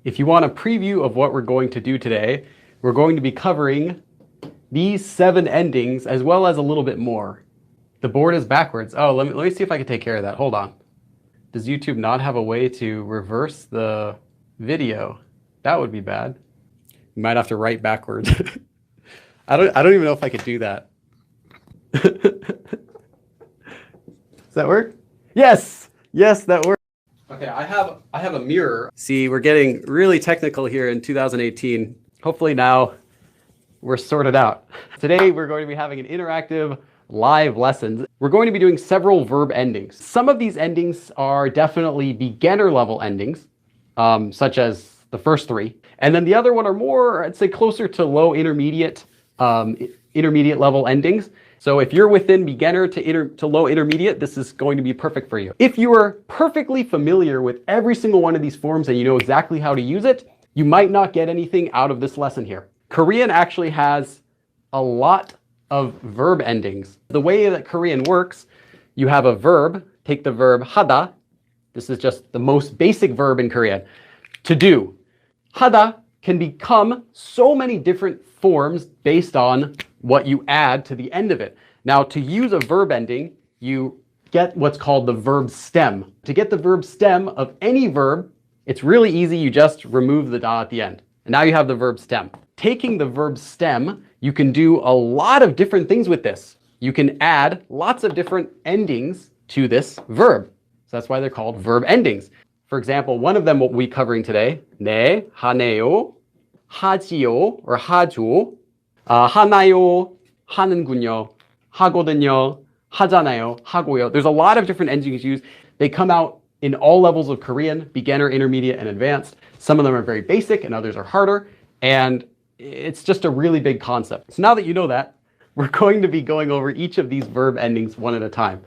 If you want a preview of what we're going to do today, we're going to be covering these 7 endings as well as a little bit more. The board is backwards. Oh, let me see if I can take care of that. Hold on. Does YouTube not have a way to reverse the video? That would be bad. You might have to write backwards. I don't even know if I could do that. Does that work? Yes! Yes, that works. Okay, I have a mirror. See, we're getting really technical here in 2018. Hopefully now we're sorted out. Today we're going to be having an interactive live lesson. We're going to be doing several verb endings. Some of these endings are definitely beginner level endings, such as the first 3. And then the other one are more, I'd say, closer to low intermediate, intermediate level endings. So if you're within beginner to low intermediate, this is going to be perfect for you. If you are perfectly familiar with every single one of these forms and you know exactly how to use it, you might not get anything out of this lesson here. Korean actually has a lot of verb endings. The way that Korean works, you have a verb, take the verb hada. This is just the most basic verb in Korean. To do. Hada can become so many different forms based on what you add to the end of it. Now, to use a verb ending, you get what's called the verb stem. To get the verb stem of any verb, it's really easy. You just remove the da at the end. And now you have the verb stem. Taking the verb stem, you can do a lot of different things with this. You can add lots of different endings to this verb. So that's why they're called verb endings. For example, one of them we'll be covering today, 네, 하네요, 하지요, or 하죠, 하나요, 하는군요, 하거든요, 하잖아요, 하고요. There's a lot of different endings used. They come out in all levels of Korean, beginner, intermediate, and advanced. Some of them are very basic and others are harder. And it's just a really big concept. So now that you know that, we're going to be going over each of these verb endings one at a time.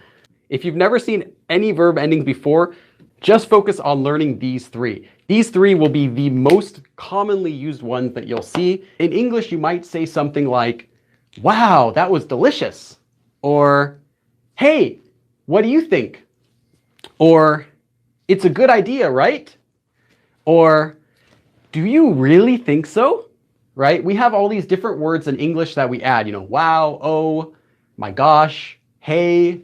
If you've never seen any verb endings before, just focus on learning these 3. These 3 will be the most commonly used ones that you'll see. In English, you might say something like, wow, that was delicious. Or, hey, what do you think? Or, it's a good idea, right? Or, do you really think so? Right? We have all these different words in English that we add, wow, oh, my gosh, hey,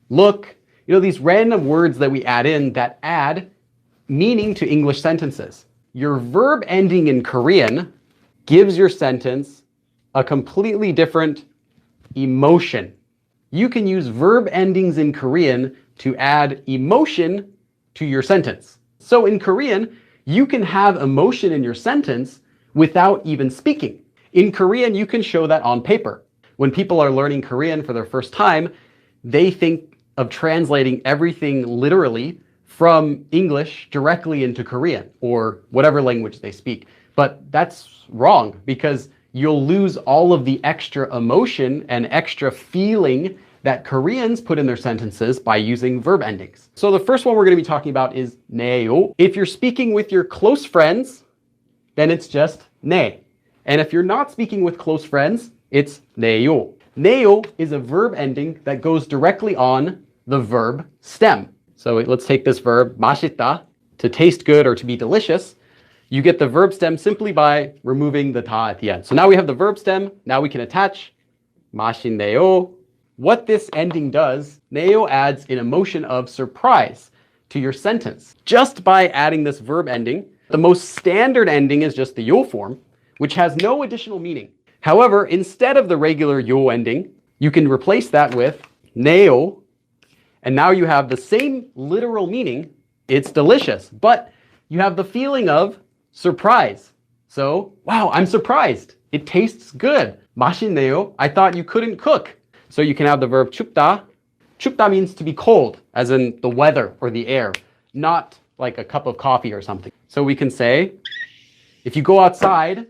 look. These random words that we add in that add meaning to English sentences. Your verb ending in Korean gives your sentence a completely different emotion. You can use verb endings in Korean to add emotion to your sentence. So in Korean, you can have emotion in your sentence without even speaking. In Korean, you can show that on paper. When people are learning Korean for their first time, they think of translating everything literally from English directly into Korean or whatever language they speak. But that's wrong because you'll lose all of the extra emotion and extra feeling that Koreans put in their sentences by using verb endings. So the first one we're going to be talking about is 네요. If you're speaking with your close friends, then it's just 네. And if you're not speaking with close friends, it's 네요. 네요 is a verb ending that goes directly on the verb stem. So let's take this verb, 맛있다, to taste good or to be delicious. You get the verb stem simply by removing the ta at the end. So now we have the verb stem. Now we can attach 맛있네요. What this ending does, 네요 adds an emotion of surprise to your sentence. Just by adding this verb ending, the most standard ending is just the 요 form, which has no additional meaning. However, instead of the regular 요 ending, you can replace that with 네요, and now you have the same literal meaning, it's delicious, but you have the feeling of surprise. So, wow, I'm surprised. It tastes good. 맛있네요. I thought you couldn't cook. So you can have the verb 춥다. 춥다 means to be cold, as in the weather or the air, not like a cup of coffee or something. So we can say, if you go outside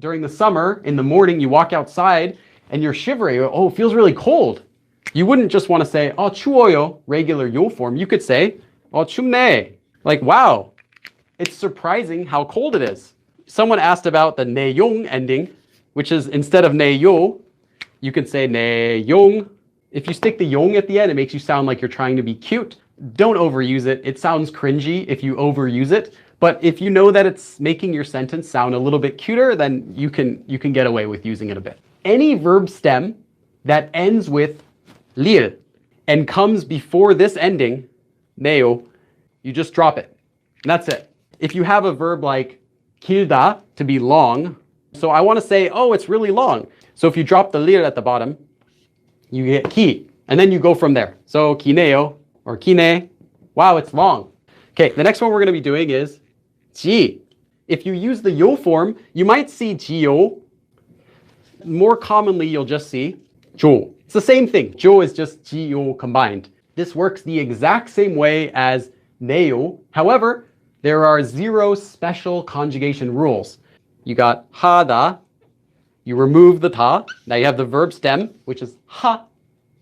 during the summer, in the morning, you walk outside and you're shivering. Oh, it feels really cold. You wouldn't just want to say, oh, 추워요, regular 요 form. You could say, oh, 춥네. Like, wow, it's surprising how cold it is. Someone asked about the 내용 ending, which is instead of 내요, you could say 내용. If you stick the 용 at the end, it makes you sound like you're trying to be cute. Don't overuse it. It sounds cringy if you overuse it. But if you know that it's making your sentence sound a little bit cuter, then you can get away with using it a bit. Any verb stem that ends with lir and comes before this ending, neo, you just drop it. And that's it. If you have a verb like 길다, to be long, so I want to say, oh, it's really long. So if you drop the lir at the bottom, you get ki, and then you go from there. So 기네요 or 기네, wow, it's long. Okay, the next one we're going to be doing is 지. If you use the yo form, you might see 지요. More commonly, you'll just see 조. It's the same thing. 조 is just 지요 combined. This works the exact same way as 네요. However, there are 0 special conjugation rules. You got 하다. You remove the 다. Now you have the verb stem, which is ha,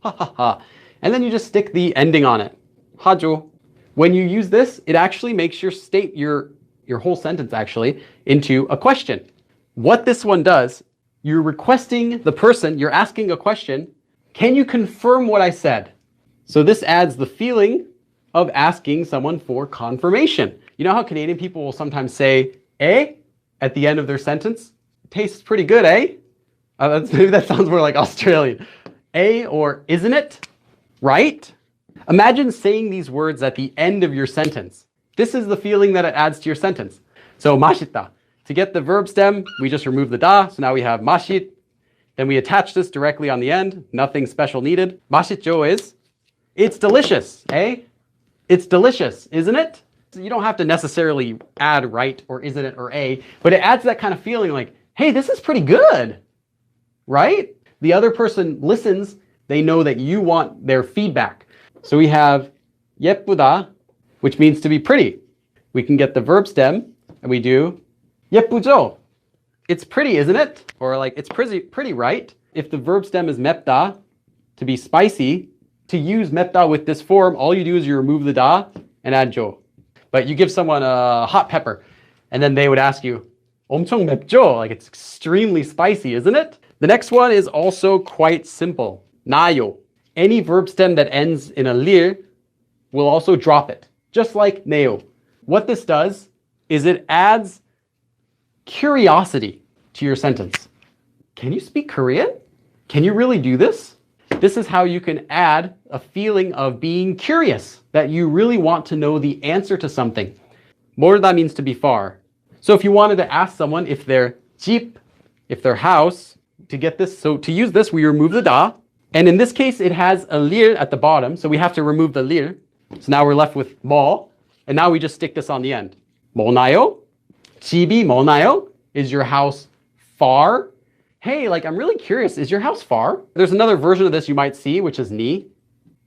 ha, ha, ha. And then you just stick the ending on it. 하죠. When you use this, it actually makes your whole sentence actually into a question. What this one does, you're requesting the person, you're asking a question, can you confirm what I said? So this adds the feeling of asking someone for confirmation. You know how Canadian people will sometimes say, eh, at the end of their sentence? Tastes pretty good, eh? Maybe that sounds more like Australian. Eh, or isn't it? Right? Imagine saying these words at the end of your sentence. This is the feeling that it adds to your sentence. So 맛있다. To get the verb stem, we just remove the da. So now we have 맛있. Then we attach this directly on the end. Nothing special needed. 맛있죠 is, it's delicious, eh? It's delicious, isn't it? So you don't have to necessarily add right or isn't it or a, but it adds that kind of feeling like, hey, this is pretty good, right? The other person listens, they know that you want their feedback. So we have 예쁘다, which means to be pretty. We can get the verb stem and we do 예쁘죠. It's pretty, isn't it? Or like, it's pretty, right? If the verb stem is 맵다, to be spicy, to use 맵다 with this form, all you do is you remove the da and add 죠. But you give someone a hot pepper and then they would ask you, 엄청 맵죠? Like it's extremely spicy, isn't it? The next one is also quite simple. 나요. Any verb stem that ends in a lir will also drop it, just like 네요. What this does is it adds curiosity to your sentence. Can you speak Korean? Can you really do this? This is how you can add a feeling of being curious, that you really want to know the answer to something. 멀다 means to be far. So if you wanted to ask someone if their 집, if their house, to get this, so to use this, we remove the da. And in this case, it has a lir at the bottom, so we have to remove the lir. So now we're left with 뭐, and now we just stick this on the end. 뭐나요? 집이 뭐나요? Is your house far? Hey, like I'm really curious, is your house far? There's another version of this you might see, which is 니.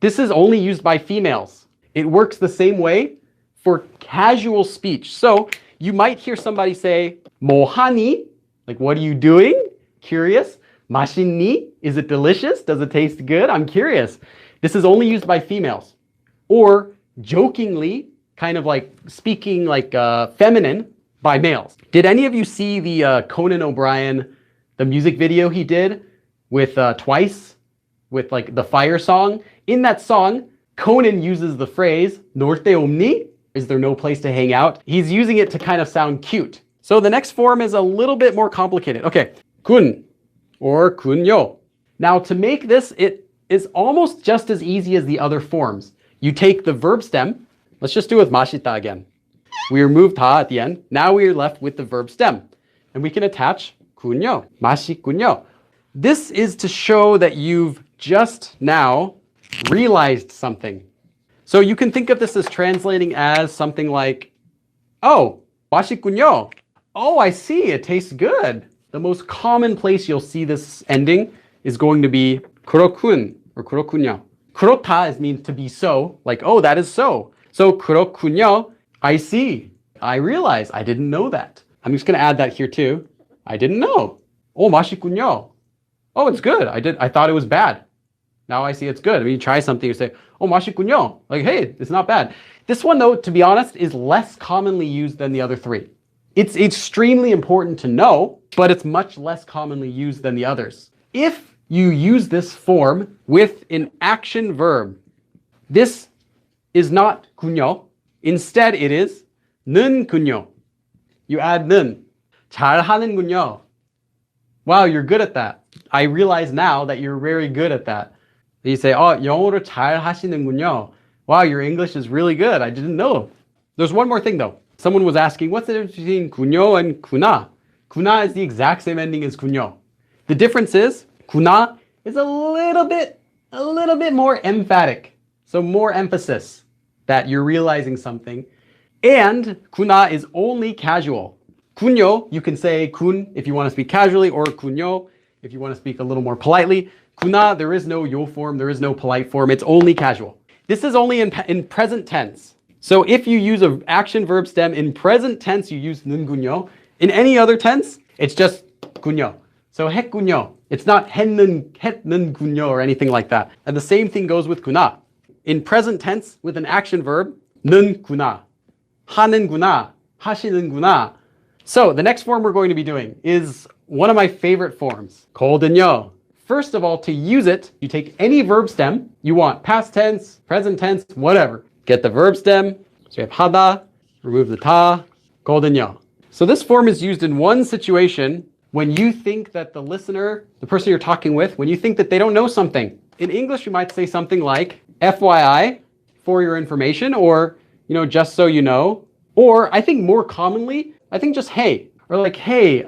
This is only used by females. It works the same way for casual speech. So you might hear somebody say, 뭐하니? Like, what are you doing? Curious. 맛있니? Is it delicious? Does it taste good? I'm curious. This is only used by females. Or jokingly, kind of like speaking like feminine by males. Did any of you see the Conan O'Brien, the music video he did with Twice, with like the fire song? In that song, Conan uses the phrase, 놀 데 없니? Is there no place to hang out? He's using it to kind of sound cute. So the next form is a little bit more complicated. Okay, 군 or 군요. Now to make this, it is almost just as easy as the other forms. You take the verb stem. Let's just do it with 맛있다 again. We remove 다 at the end. Now we are left with the verb stem. And we can attach 군요, 맛있군요. This is to show that you've just now realized something. So you can think of this as translating as something like, oh, 맛있군요. Oh, I see, it tastes good. The most common place you'll see this ending is going to be 그렇군 or 그렇군요. 그렇다 means to be so, like, oh, that is so. So 그렇군요, I see. I realize, I didn't know that. I'm just going to add that here too. I didn't know. Oh, 맛있군요. Oh, it's good. I thought it was bad. Now I see it's good. I mean, you try something, you say, oh, 맛있군요. Like, hey, it's not bad. This one, though, to be honest, is less commonly used than the other three. It's extremely important to know, but it's much less commonly used than the others. If you use this form with an action verb, this is not 군요. Instead, it is 는 군요. you add 는. 잘하는군요. Wow, you're good at that. I realize now that you're very good at that. You say, 영어를 잘 하시는군요. Wow, your English is really good. I didn't know. There's one more thing though. Someone was asking, what's the difference between 군요 and 구나? 구나 is the exact same ending as 군요. The difference is, 구나 is a little bit more emphatic. So more emphasis that you're realizing something. And 구나 is only casual. 군요, you can say 군 if you want to speak casually, or 군요 if you want to speak a little more politely. 구나, there is no yo form, there is no polite form, it's only casual. This is only in present tense. So if you use an action verb stem in present tense, you use 는군요. In any other tense, it's just 군요. So 했군요. It's not 했는군요 or anything like that. And the same thing goes with 구나. In present tense, with an action verb, 는구나, 하는구나, 하시는구나. So the next form we're going to be doing is one of my favorite forms, 거든요. First of all, to use it, you take any verb stem you want, past tense, present tense, whatever. Get the verb stem, so you have 하다, remove the 다, 거든요. So this form is used in one situation when you think that the listener, the person you're talking with, when you think that they don't know something. In English, you might say something like, FYI, for your information, or, just so you know. Or I think more commonly, I think just hey, or like, hey,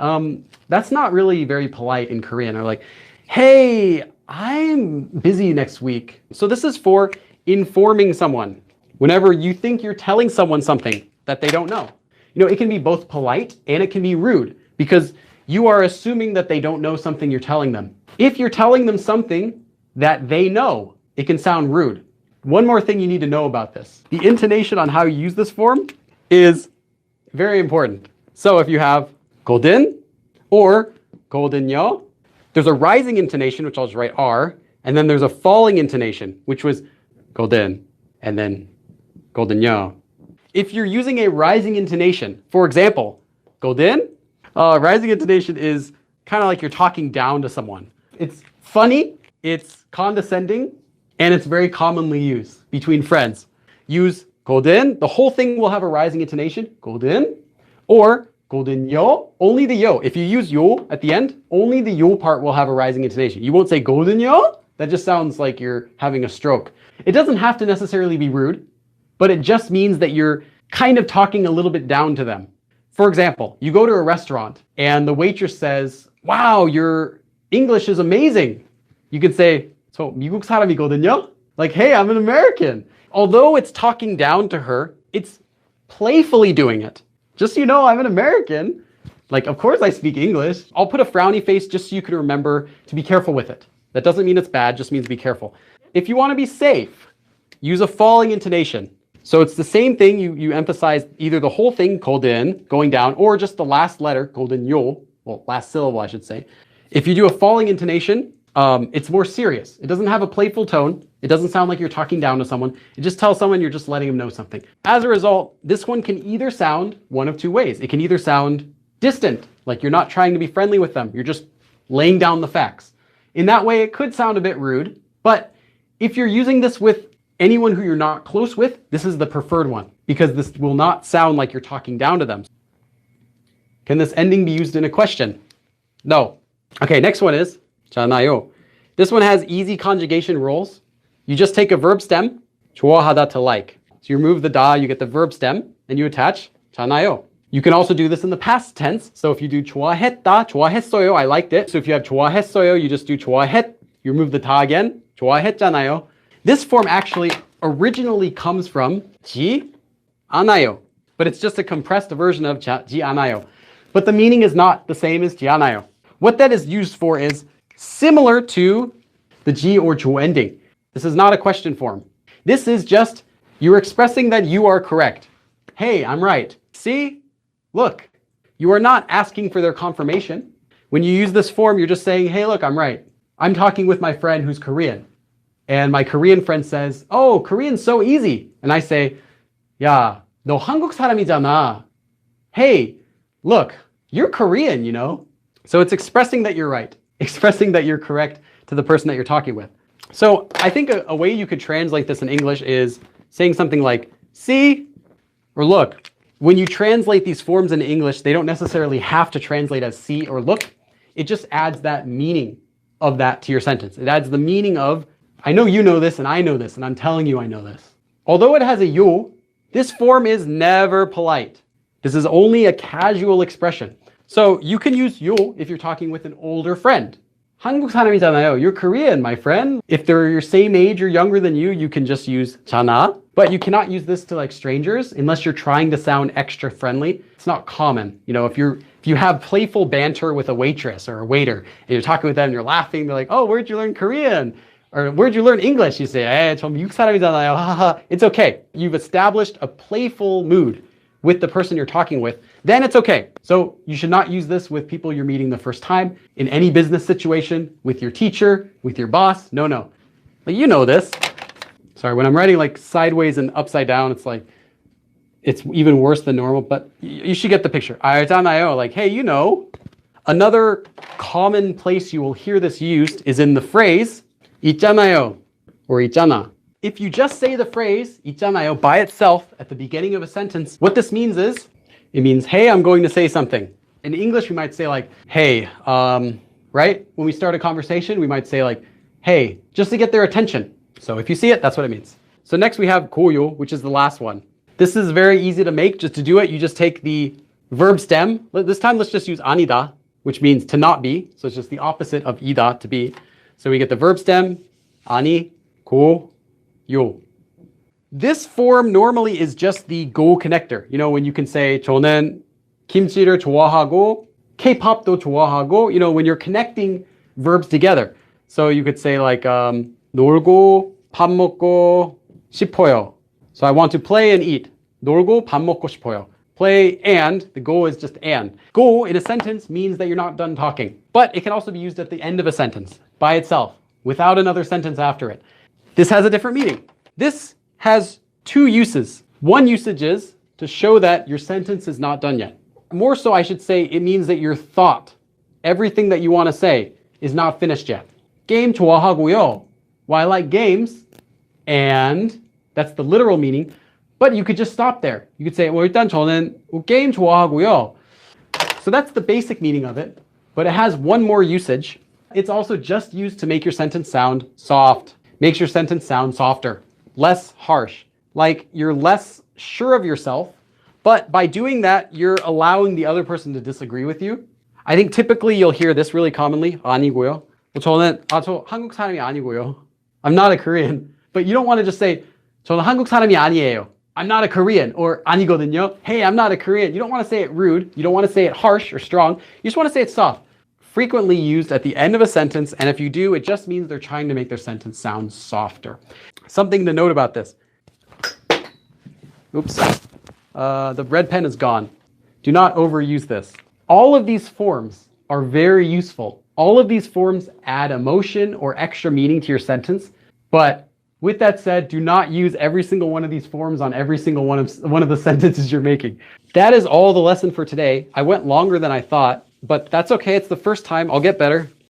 that's not really very polite in Korean, or like, hey, I'm busy next week. So this is for informing someone. Whenever you think you're telling someone something that they don't know. It can be both polite and it can be rude because you are assuming that they don't know something you're telling them. If you're telling them something that they know, it can sound rude. One more thing you need to know about this. The intonation on how you use this form is very important. So if you have 거든 or 거든요, there's a rising intonation, which I'll just write R, and then there's a falling intonation, which was 거든, and then 거든요. If you're using a rising intonation, for example, 거든, rising intonation is kind of like you're talking down to someone. It's funny, it's condescending, and it's very commonly used between friends. Use 거든, the whole thing will have a rising intonation, 거든, or 거든요, only the yo. If you use yo at the end, only the yo part will have a rising intonation. You won't say 거든요, that just sounds like you're having a stroke. It doesn't have to necessarily be rude, but it just means that you're kind of talking a little bit down to them. For example, you go to a restaurant and the waitress says, wow, your English is amazing. You could say, 저 미국 사람이거든요? Like, hey, I'm an American. Although it's talking down to her, it's playfully doing it. Just so you know, I'm an American. Like, of course I speak English. I'll put a frowny face just so you can remember to be careful with it. That doesn't mean it's bad, just means be careful. If you want to be safe, use a falling intonation. So it's the same thing, you emphasize either the whole thing, 거든, going down, or just the last letter, 거든요, well, last syllable, I should say. If you do a falling intonation, it's more serious. It doesn't have a playful tone. It doesn't sound like you're talking down to someone. It just tells someone you're just letting them know something. As a result, this one can either sound one of two ways. It can either sound distant, like you're not trying to be friendly with them. You're just laying down the facts. In that way, it could sound a bit rude, but if you're using this with anyone who you're not close with, this is the preferred one because this will not sound like you're talking down to them. Can this ending be used in a question? No. Okay, next one is 잖아요. This one has easy conjugation rules. You just take a verb stem, 좋아하다 to like. So you remove the da, you get the verb stem, and you attach 잖아요. You can also do this in the past tense. So if you do 좋아했다, 좋아했어요, I liked it. So if you have 좋아했어요, you just do 좋아했, you remove the 다 again, 좋아했잖아요. This form actually originally comes from 지 않아요, but it's just a compressed version of 지 않아요. But the meaning is not the same as 지 않아요. What that is used for is similar to the 지 or 조 ending. This is not a question form. This is just you're expressing that you are correct. Hey, I'm right. See? Look. You are not asking for their confirmation. When you use this form, you're just saying, hey, look, I'm right. I'm talking with my friend who's Korean. And my Korean friend says, oh, Korean's so easy. And I say, 야, 너 한국 사람이잖아. Hey, look, you're Korean, you know? So it's expressing that you're right, expressing that you're correct to the person that you're talking with. So I think a way you could translate this in English is saying something like, see, or look, When you translate these forms into English, they don't necessarily have to translate as see or look. It just adds that meaning of that to your sentence. It adds the meaning of, I know you know this and I know this and I'm telling you I know this. Although it has a yo, this form is never polite. This is only a casual expression. So you can use yo if you're talking with an older friend. 한국 사람이잖아요. You're Korean, my friend. If they're your same age or younger than you can just use 잖아. But you cannot use this to like strangers unless you're trying to sound extra friendly. It's not common. You know, if you have playful banter with a waitress or a waiter and you're talking with them and you're laughing, they're like, oh, where'd you learn Korean? Or where'd you learn English? You say, 저 미국 사람이잖아요. 하하. It's okay. You've established a playful mood with the person you're talking with, then it's okay. So you should not use this with people you're meeting the first time, in any business situation, with your teacher, with your boss. No. Like, you know this. Sorry, when I'm writing like sideways and upside down, it's like, it's even worse than normal, but you should get the picture. 알잖아요, like, hey, you know. Another common place you will hear this used is in the phrase, 있잖아요, or 있잖아. If you just say the phrase, 있잖아요, by itself at the beginning of a sentence, what this means is, it means, hey, I'm going to say something. In English, we might say like, hey, right? When we start a conversation, we might say like, hey, just to get their attention. So if you see it, that's what it means. So next we have 고요, which is the last one. This is very easy to make. Just to do it, you just take the verb stem. This time, let's just use 아니다, which means to not be. So it's just the opposite of 이다, to be. So we get the verb stem, 아니, 고, 요. This form normally is just the go connector. You know, when you can say 저는 김치를 좋아하고 K-pop도 좋아하고, you know, when you're connecting verbs together. So you could say like 놀고 밥 먹고 싶어요. So I want to play and eat. 놀고 밥 먹고 싶어요. Play and, the go is just and. Go in a sentence means that you're not done talking. But it can also be used at the end of a sentence by itself, without another sentence after it. This has a different meaning. This has two uses. One usage is to show that your sentence is not done yet. More so, I should say, it means that your thought, everything that you want to say, is not finished yet. 게임 좋아하고요. Well, I like games, and that's the literal meaning, but you could just stop there. You could say, well, 일단 저는 게임 좋아하고요. So that's the basic meaning of it, but it has one more usage. It's also just used to make your sentence sound soft. Makes your sentence sound softer, less harsh, like you're less sure of yourself, but by doing that, you're allowing the other person to disagree with you. I think typically you'll hear this really commonly, 아니고요. 저 한국 사람이 아니고요. I'm not a Korean. But you don't want to just say, 저는 한국 사람이 아니에요. I'm not a Korean, or 아니거든요. Hey, I'm not a Korean. You don't want to say it rude. You don't want to say it harsh or strong. You just want to say it soft. Frequently used at the end of a sentence, and if you do, it just means they're trying to make their sentence sound softer. Something to note about this. Oops. The red pen is gone. Do not overuse this. All of these forms are very useful. All of these forms add emotion or extra meaning to your sentence, but with that said, do not use every single one of these forms on every single one of the sentences you're making. That is all the lesson for today. I went longer than I thought, but that's okay. It's the first time. I'll get better.